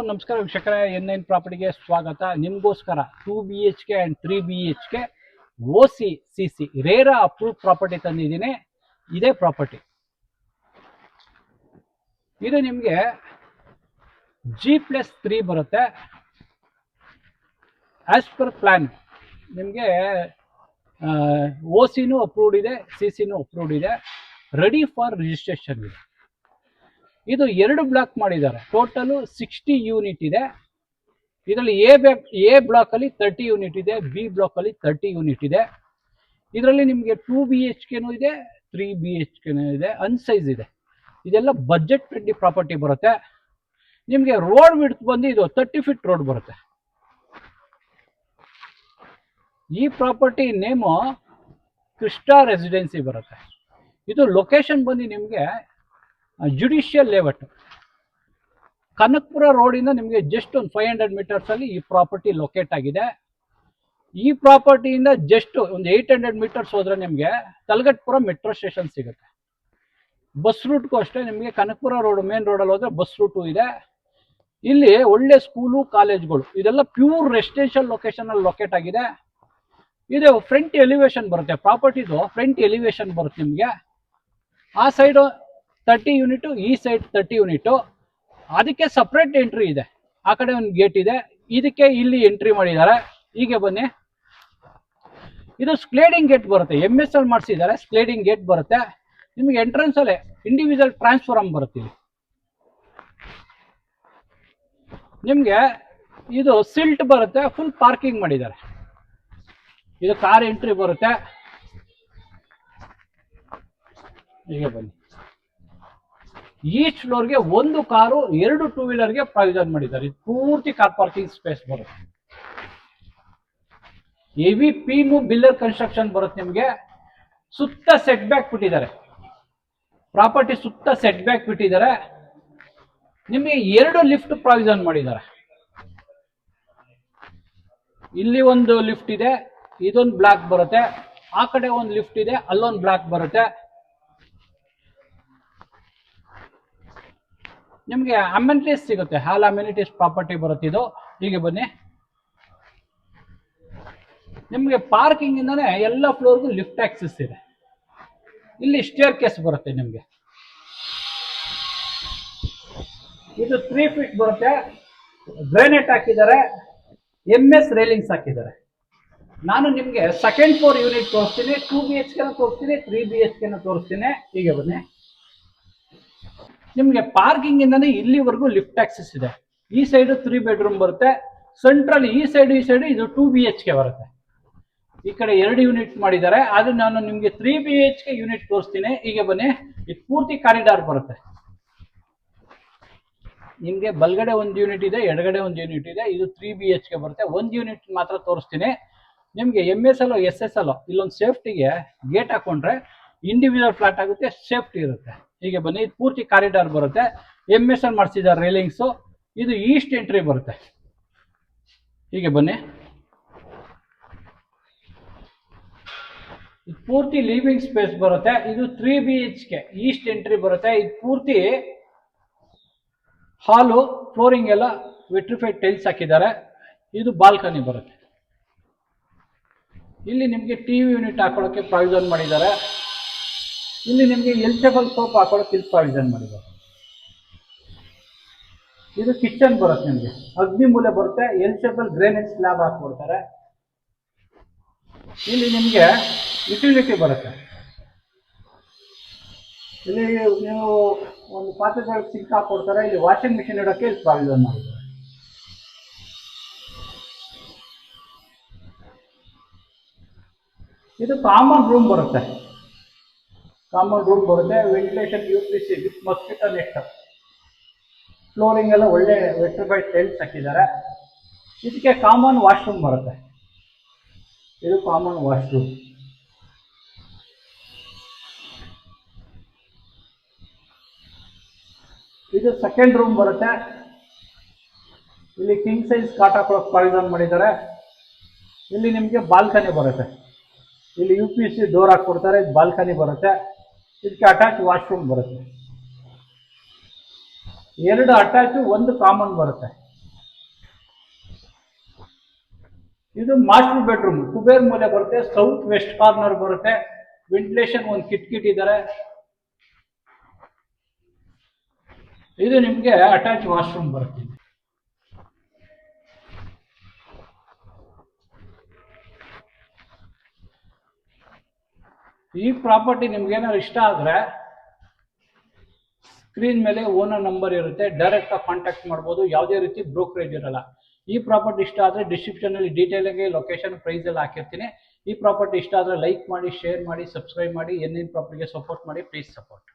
ನಮಸ್ಕಾರ ವೀಕ್ಷಕರೇ, N9 ಪ್ರಾಪರ್ಟಿಗೆ ಸ್ವಾಗತ. ನಿಮಗೋಸ್ಕರ 2BHK and 3BHK OC/CC RERA approve property ತಂದಿದ್ದೀನಿ. ಇದೇ ಪ್ರಾಪರ್ಟಿ ಇದು ನಿಮಗೆ G+3 ಬರುತ್ತೆ. ಆಸ್ ಪರ್ ಪ್ಲಾನ್ ನಿಮಗೆ OCನೂ ಅಪ್ರೂವ್ಡ್ ಇದೆ, CCನೂ ಅಪ್ರೂವ್ಡ್ ಇದೆ, ರೆಡಿ ಫಾರ್ ರಿಜಿಸ್ಟ್ರೇಷನ್ ಇದೆ. ಇದು 2 ಬ್ಲಾಕ್ ಮಾಡಿದ್ದಾರೆ. ಟೋಟಲು 60 ಯೂನಿಟ್ ಇದೆ. ಇದರಲ್ಲಿ ಎ ಬ್ಲಾಕ್ ಅಲ್ಲಿ 30 ಯೂನಿಟ್ ಇದೆ, ಬಿ ಬ್ಲಾಕ್ ಅಲ್ಲಿ 30 ಯೂನಿಟ್ ಇದೆ. ಇದರಲ್ಲಿ ನಿಮಗೆ 2BHKನೂ ಇದೆ, 3BHKನೂ ಇದೆ, ಅನ್ಸೈಜ್ ಇದೆ. ಇದೆಲ್ಲ ಬಜೆಟ್ ಫ್ರೆಂಡ್ಲಿ ಪ್ರಾಪರ್ಟಿ ಬರುತ್ತೆ. ನಿಮಗೆ ರೋಡ್ ವಿಡ್ತ್ ಬಂದು ಇದು 30 ಫೀಟ್ ರೋಡ್ ಬರುತ್ತೆ. ಈ ಪ್ರಾಪರ್ಟಿ ನೇಮು ಕ್ರಿಸ್ಟಾ ರೆಸಿಡೆನ್ಸಿ ಬರುತ್ತೆ. ಇದು ಲೊಕೇಶನ್ ಬಂದು ನಿಮಗೆ ಜುಡಿಷಿಯಲ್ ಲೇಔಟ್ ಕನಕಪುರ ರೋಡಿಂದ ನಿಮಗೆ ಜಸ್ಟ್ ಒಂದು 500 ಮೀಟರ್ಸ್ ಅಲ್ಲಿ ಈ ಪ್ರಾಪರ್ಟಿ ಲೊಕೇಟ್ ಆಗಿದೆ. ಈ ಪ್ರಾಪರ್ಟಿಯಿಂದ ಜಸ್ಟ್ ಒಂದು 800 ಮೀಟರ್ಸ್ ಹೋದ್ರೆ ನಿಮಗೆ ತಲಗಟ್ಪುರ ಮೆಟ್ರೋ ಸ್ಟೇಷನ್ ಸಿಗುತ್ತೆ. ಬಸ್ ರೂಟ್ಗೂ ಅಷ್ಟೇ ನಿಮಗೆ ಕನಕಪುರ ರೋಡ್ ಮೇನ್ ರೋಡಲ್ಲಿ ಹೋದ್ರೆ ಬಸ್ ರೂಟು ಇದೆ. ಇಲ್ಲಿ ಒಳ್ಳೆ ಸ್ಕೂಲು ಕಾಲೇಜ್ಗಳು ಇದೆಲ್ಲ ಪ್ಯೂರ್ ರೆಸಿಡೆನ್ಷಿಯಲ್ ಲೊಕೇಶನ್ ಅಲ್ಲಿ ಲೊಕೇಟ್ ಆಗಿದೆ. ಇದು ಫ್ರಂಟ್ ಎಲಿವೇಶನ್ ಬರುತ್ತೆ. ಪ್ರಾಪರ್ಟಿದು ಫ್ರಂಟ್ ಎಲಿವೇಶನ್ ಬರುತ್ತೆ ನಿಮಗೆ. ಆ ಸೈಡು 30 ಯೂನಿಟು, ಈ ಸೈಡ್ 30 ಯೂನಿಟು. ಅದಕ್ಕೆ ಸಪ್ರೇಟ್ ಎಂಟ್ರಿ ಇದೆ. ಆ ಕಡೆ ಒಂದು ಗೇಟ್ ಇದೆ, ಇದಕ್ಕೆ ಇಲ್ಲಿ ಎಂಟ್ರಿ ಮಾಡಿದ್ದಾರೆ. ಹೀಗೆ ಬನ್ನಿ, ಇದು ಸ್ಕ್ಲೇಡಿಂಗ್ ಗೇಟ್ ಬರುತ್ತೆ. MS ಅಲ್ಲಿ ಮಾಡಿಸಿದ್ದಾರೆ. ಸ್ಕ್ಲೇಡಿಂಗ್ ಗೇಟ್ ಬರುತ್ತೆ ನಿಮಗೆ. ಎಂಟ್ರೆನ್ಸ್ ಅಲ್ಲೇ ಇಂಡಿವಿಜುವಲ್ ಟ್ರಾನ್ಸ್ಫಾರ್ಮ್ ಬರುತ್ತೆ. ಇಲ್ಲಿ ನಿಮಗೆ ಇದು ಸಿಲ್ಟ್ ಬರುತ್ತೆ. ಫುಲ್ ಪಾರ್ಕಿಂಗ್ ಮಾಡಿದ್ದಾರೆ. ಇದು ಕಾರ್ ಎಂಟ್ರಿ ಬರುತ್ತೆ. ಹೀಗೆ ಬನ್ನಿ, ಈಚ್ ಫ್ಲೋರ್ಗೆ ಒಂದು ಕಾರು, 2 ಟೂ ವೀಲರ್ಗೆ ಪ್ರಾವಿಷನ್ ಮಾಡಿದ್ದಾರೆ. ಇದು ಪೂರ್ತಿ ಕಾರ್ ಪಾರ್ಕಿಂಗ್ ಸ್ಪೇಸ್ ಬರುತ್ತೆ. ಹೆವಿ ಪೀಮು ಬಿಲ್ಲರ್ ಕನ್ಸ್ಟ್ರಕ್ಷನ್ ಬರುತ್ತೆ ನಿಮಗೆ. ಸುತ್ತ ಸೆಟ್ ಬ್ಯಾಕ್ ಬಿಟ್ಟಿದ್ದಾರೆ. ಪ್ರಾಪರ್ಟಿ ಸುತ್ತ ಸೆಟ್ ಬ್ಯಾಕ್ ಬಿಟ್ಟಿದ್ದಾರೆ. ನಿಮಗೆ 2 ಲಿಫ್ಟ್ ಪ್ರಾವಿಷನ್ ಮಾಡಿದ್ದಾರೆ. ಇಲ್ಲಿ ಒಂದು ಲಿಫ್ಟ್ ಇದೆ, ಇದೊಂದು ಬ್ಲಾಕ್ ಬರುತ್ತೆ. ಆ ಕಡೆ ಒಂದು ಲಿಫ್ಟ್ ಇದೆ, ಅಲ್ಲೊಂದು ಬ್ಲಾಕ್ ಬರುತ್ತೆ. ನಿಮಗೆ ಅಮ್ಯುನಿಟೀಸ್ ಸಿಗುತ್ತೆ. ಹಾಲ್ ಅಮ್ಯುನಿಟೀಸ್ ಪ್ರಾಪರ್ಟಿ ಬರುತ್ತೆ ಇದು. ಹೀಗೆ ಬನ್ನಿ, ನಿಮಗೆ ಪಾರ್ಕಿಂಗ್ ಇಂದಾನೆ ಎಲ್ಲ ಫ್ಲೋರ್ಗೂ ಲಿಫ್ಟ್ ಆಕ್ಸೆಸ್ ಇದೆ. ಇಲ್ಲಿ ಸ್ಟೇರ್ ಕೇಸ್ ಬರುತ್ತೆ ನಿಮಗೆ. ಇದು 3 ಫೀಟ್ ಬರುತ್ತೆ. ಗ್ರಾನೈಟ್ ಹಾಕಿದ್ದಾರೆ, MS ರೇಲಿಂಗ್ಸ್ ಹಾಕಿದ್ದಾರೆ. ನಾನು ನಿಮಗೆ ಸೆಕೆಂಡ್ ಫ್ಲೋರ್ ಯೂನಿಟ್ ತೋರಿಸ್ತೀನಿ, 2BHK ತೋರಿಸ್ತೀನಿ, 3BHK ತೋರಿಸ್ತೀನಿ. ಹೀಗೆ ಬನ್ನಿ, ನಿಮಗೆ ಪಾರ್ಕಿಂಗ್ ಇಂದಾನೆ ಇಲ್ಲಿವರೆಗೂ ಲಿಫ್ಟ್ ಆಕ್ಸೆಸ್ ಇದೆ. ಈ ಸೈಡ್ 3 ಬೆಡ್ರೂಮ್ ಬರುತ್ತೆ. ಸೆಂಟ್ರಲ್ ಈ ಸೈಡ್ ಇದು 2BHK ಬರುತ್ತೆ. ಈ ಕಡೆ 2 ಯೂನಿಟ್ ಮಾಡಿದ್ದಾರೆ. ಆದ್ರೆ ನಾನು ನಿಮಗೆ 3BHK ಯೂನಿಟ್ ತೋರಿಸ್ತೀನಿ. ಹೀಗೆ ಬನ್ನಿ, ಇದು ಪೂರ್ತಿ ಕಾರಿಡಾರ್ ಬರುತ್ತೆ. ನಿಮಗೆ ಬಲ್ಗಡೆ ಒಂದು ಯೂನಿಟ್ ಇದೆ, ಎಡಗಡೆ ಒಂದು ಯೂನಿಟ್ ಇದೆ. ಇದು 3BHK ಬರುತ್ತೆ. ಒಂದು ಯೂನಿಟ್ ಮಾತ್ರ ತೋರಿಸ್ತೀನಿ ನಿಮಗೆ. MSL SSL ಇಲ್ಲೊಂದು ಸೇಫ್ಟಿಗೆ ಗೇಟ್ ಹಾಕೊಂಡ್ರೆ ಇಂಡಿವಿಜುವಲ್ ಫ್ಲಾಟ್ ಆಗುತ್ತೆ, ಸೇಫ್ಟಿ ಇರುತ್ತೆ. ಹೀಗೆ ಬನ್ನಿ, ಇದು ಪೂರ್ತಿ ಕಾರಿಡಾರ್ ಬರುತ್ತೆ. MSL ಮಾಡಿಸಿದ್ದಾರೆ ರೇಲಿಂಗ್ಸು. ಇದು ಈಸ್ಟ್ ಎಂಟ್ರಿ ಬರುತ್ತೆ. ಹೀಗೆ ಬನ್ನಿ, ಇದು ಪೂರ್ತಿ ಲಿವಿಂಗ್ ಸ್ಪೇಸ್ ಬರುತ್ತೆ. ಇದು 3BHK ಈಸ್ಟ್ ಎಂಟ್ರಿ ಬರುತ್ತೆ. ಇದು ಪೂರ್ತಿ ಹಾಲು, ಫ್ಲೋರಿಂಗ್ ಎಲ್ಲ ವಿಟ್ರಿಫೈಡ್ ಟೈಲ್ಸ್ ಹಾಕಿದ್ದಾರೆ. ಇದು ಬಾಲ್ಕನಿ ಬರುತ್ತೆ. ಇಲ್ಲಿ ನಿಮಗೆ TV ಯೂನಿಟ್ ಹಾಕೊಳ್ಳೋಕೆ ಪ್ರಾವಿಷನ್ ಮಾಡಿದ್ದಾರೆ. ಇಲ್ಲಿ ನಿಮಗೆ ಎಲ್ಚಬಲ್ ಸೋಪ್ ಹಾಕೊಳ್ಳೋಕೆ ಇಲ್ಲಿ ಪ್ರಾವಿಷನ್ ಮಾಡಿದ್ದಾರೆ. ಇದು ಕಿಚನ್ ಬರುತ್ತೆ. ನಿಮಗೆ ಅಗ್ನಿಮೂಲೆ ಬರುತ್ತೆ. ಎಲ್ಚಬಲ್ ಗ್ರಾನೈಟ್ ಸ್ಲ್ಯಾಬ್ ಹಾಕೊಡ್ತಾರೆ. ಇಲ್ಲಿ ನಿಮಗೆ ಯುಟಿಲಿಟಿ ಬರುತ್ತೆ. ಇಲ್ಲಿ ನೀವು ಒಂದು ಪಾತ್ರೆಗಳಿಗೆ ಸಿಂಕ್ ಹಾಕೊಡ್ತಾರೆ. ಇಲ್ಲಿ ವಾಷಿಂಗ್ ಮಿಷಿನ್ ಇಡೋಕ್ಕೆ ಇಲ್ಲಿ ಪ್ರಾವಿಷನ್ ಮಾಡಿದ್ದಾರೆ. ಇದು ಕಾಮನ್ ರೂಮ್ ಬರುತ್ತೆ. ಕಾಮನ್ ರೂಮ್ ಬರುತ್ತೆ. Ventilation UPC with mosquito net. Flooring ಎಲ್ಲ ಒಳ್ಳೆ ವಿಟ್ರಿಫೈಡ್ ಟೈಲ್ಸ್ ಹಾಕಿದ್ದಾರೆ. ಇದಕ್ಕೆ ಕಾಮನ್ ವಾಶ್ರೂಮ್ ಬರುತ್ತೆ. ಇದು ಕಾಮನ್ ವಾಶ್ರೂಮ್. ಇದು ಸೆಕೆಂಡ್ ರೂಮ್ ಬರುತ್ತೆ. ಇಲ್ಲಿ ಕಿಂಗ್ ಸೈಜ್ ಕಾಟ್ ಹಾಕೊಳ್ಳೋಕೆ ಪ್ರಾವಿಷನ್ ಮಾಡಿದ್ದಾರೆ. ಇಲ್ಲಿ ನಿಮಗೆ ಬಾಲ್ಕನಿ ಬರುತ್ತೆ. ಇಲ್ಲಿ UPC ಡೋರ್ ಹಾಕೊಡ್ತಾರೆ. ಇದು ಬಾಲ್ಕನಿ ಬರುತ್ತೆ. ಇದಕ್ಕೆ ಅಟ್ಯಾಚ್ ವಾಶ್ರೂಮ್ ಬರುತ್ತೆ. 2 ಅಟ್ಯಾಚು, 1 ಕಾಮನ್ ಬರುತ್ತೆ. ಇದು ಮಾಸ್ಟರ್ ಬೆಡ್ರೂಮ್, ಕುಬೇರ್ ಮೂಲೆ ಬರುತ್ತೆ, ಸೌತ್ ವೆಸ್ಟ್ ಕಾರ್ನರ್ ಬರುತ್ತೆ, ವೆಂಟಿಲೇಷನ್ ಒಂದು ಕಿಟ್ ಇದ್ದಾರೆ. ಇದು ನಿಮಗೆ ಅಟ್ಯಾಚ್ ವಾಶ್ರೂಮ್ ಬರುತ್ತೆ. ಈ ಪ್ರಾಪರ್ಟಿ ನಿಮ್ಗೆ ಏನಾದ್ರು ಇಷ್ಟ ಆದರೆ ಸ್ಕ್ರೀನ್ ಮೇಲೆ ಓನರ್ ನಂಬರ್ ಇರುತ್ತೆ, ಡೈರೆಕ್ಟ್ ಆಗಿ ಕಾಂಟ್ಯಾಕ್ಟ್ ಮಾಡ್ಬೋದು, ಯಾವುದೇ ರೀತಿ ಬ್ರೋಕರೇಜ್ ಇರಲ್ಲ. ಈ ಪ್ರಾಪರ್ಟಿ ಇಷ್ಟ ಆದರೆ ಡಿಸ್ಕ್ರಿಪ್ಷನ್ ಅಲ್ಲಿ ಡೀಟೇಲ್ ಆಗಿ ಲೊಕೇಶನ್ ಪ್ರೈಸ್ ಎಲ್ಲ ಹಾಕಿರ್ತೀನಿ. ಈ ಪ್ರಾಪರ್ಟಿ ಇಷ್ಟ ಆದರೆ ಲೈಕ್ ಮಾಡಿ, ಶೇರ್ ಮಾಡಿ, ಸಬ್ಸ್ಕ್ರೈಬ್ ಮಾಡಿ. ಎನ್ ಪ್ರಾಪರ್ಟಿಗೆ ಸಪೋರ್ಟ್ ಮಾಡಿ, ಪ್ಲೀಸ್ ಸಪೋರ್ಟ್.